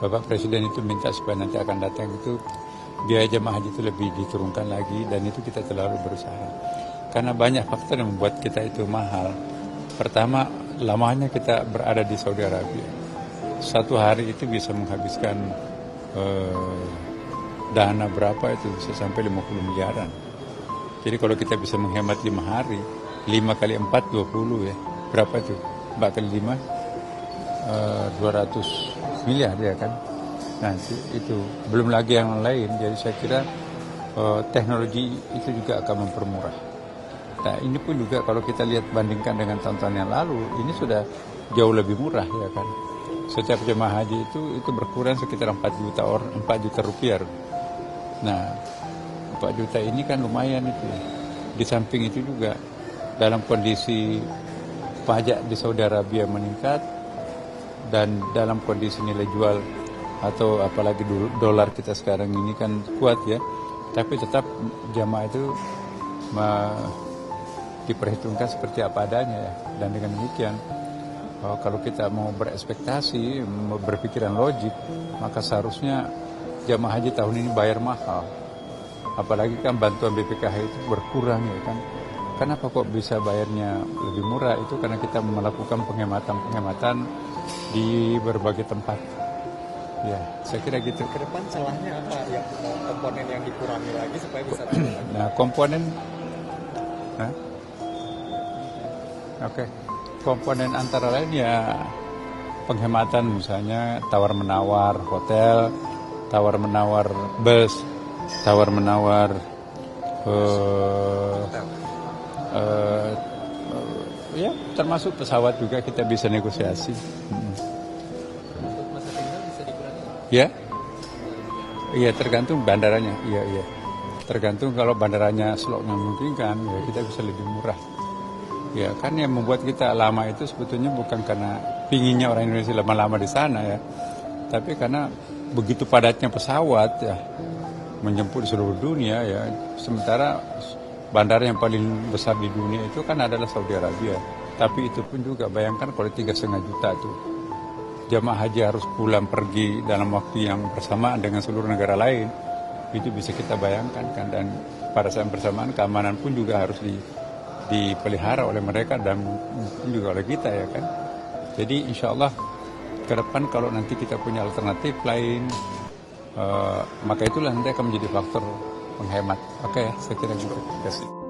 Bapak Presiden itu minta supaya nanti akan datang itu biaya jemaah haji itu lebih diturunkan lagi, dan itu kita selalu berusaha. Karena banyak faktor yang membuat kita itu mahal. Pertama, lamanya kita berada di Saudi Arabia. Satu hari itu bisa menghabiskan dana berapa itu, bisa sampai 50 miliaran. Jadi kalau kita bisa menghemat 5 hari, 5 kali 4, 20 ya. Berapa itu? 4 kali 5, 200 miliar ya kan. Nah itu belum lagi yang lain. Jadi saya kira teknologi itu juga akan mempermurah. Nah ini pun juga kalau kita lihat bandingkan dengan tahun-tahun yang lalu, ini sudah jauh lebih murah ya kan. Setiap jemaah haji itu berkurang sekitar 4 juta rupiah. Nah 4 juta ini kan lumayan itu. Di samping itu juga dalam kondisi pajak di Saudi Arabia meningkat, dan dalam kondisi nilai jual atau apalagi dolar kita sekarang ini kan kuat ya, tapi tetap jamaah itu diperhitungkan seperti apa adanya ya. Dan dengan demikian kalau kita mau berekspektasi, berpikiran logik, maka seharusnya jamaah haji tahun ini bayar mahal. Apalagi kan bantuan BPKH itu berkurang ya kan. Kenapa kok bisa bayarnya lebih murah? Itu karena kita melakukan penghematan di berbagai tempat. Ya, saya kira gitu. Ke depan celahnya apa yang komponen yang dikurangi lagi supaya bisa turun lagi? Nah, komponen komponen antara lain ya penghematan, misalnya tawar-menawar hotel, tawar-menawar bus, tawar-menawar ya termasuk pesawat juga kita bisa negosiasi. Untuk masa tinggal bisa dikurangi? Ya, iya tergantung bandaranya. Iya. Tergantung kalau bandaranya slotnya memungkinkan, ya kita bisa lebih murah. Ya kan yang membuat kita lama itu sebetulnya bukan karena pinginnya orang Indonesia lama-lama di sana ya, tapi karena begitu padatnya pesawat ya menjemput seluruh dunia ya. Sementara bandara yang paling besar di dunia itu kan adalah Saudi Arabia. Tapi itu pun juga bayangkan kalau 3,5 juta tuh jamaah haji harus pulang pergi dalam waktu yang bersamaan dengan seluruh negara lain. Itu bisa kita bayangkan kan, dan pada saat bersamaan keamanan pun juga harus dipelihara oleh mereka dan mungkin juga oleh kita ya kan. Jadi insya Allah ke depan kalau nanti kita punya alternatif lain, maka itulah nanti akan menjadi faktor penghemat. Oke, saya kira gitu. Terima kasih.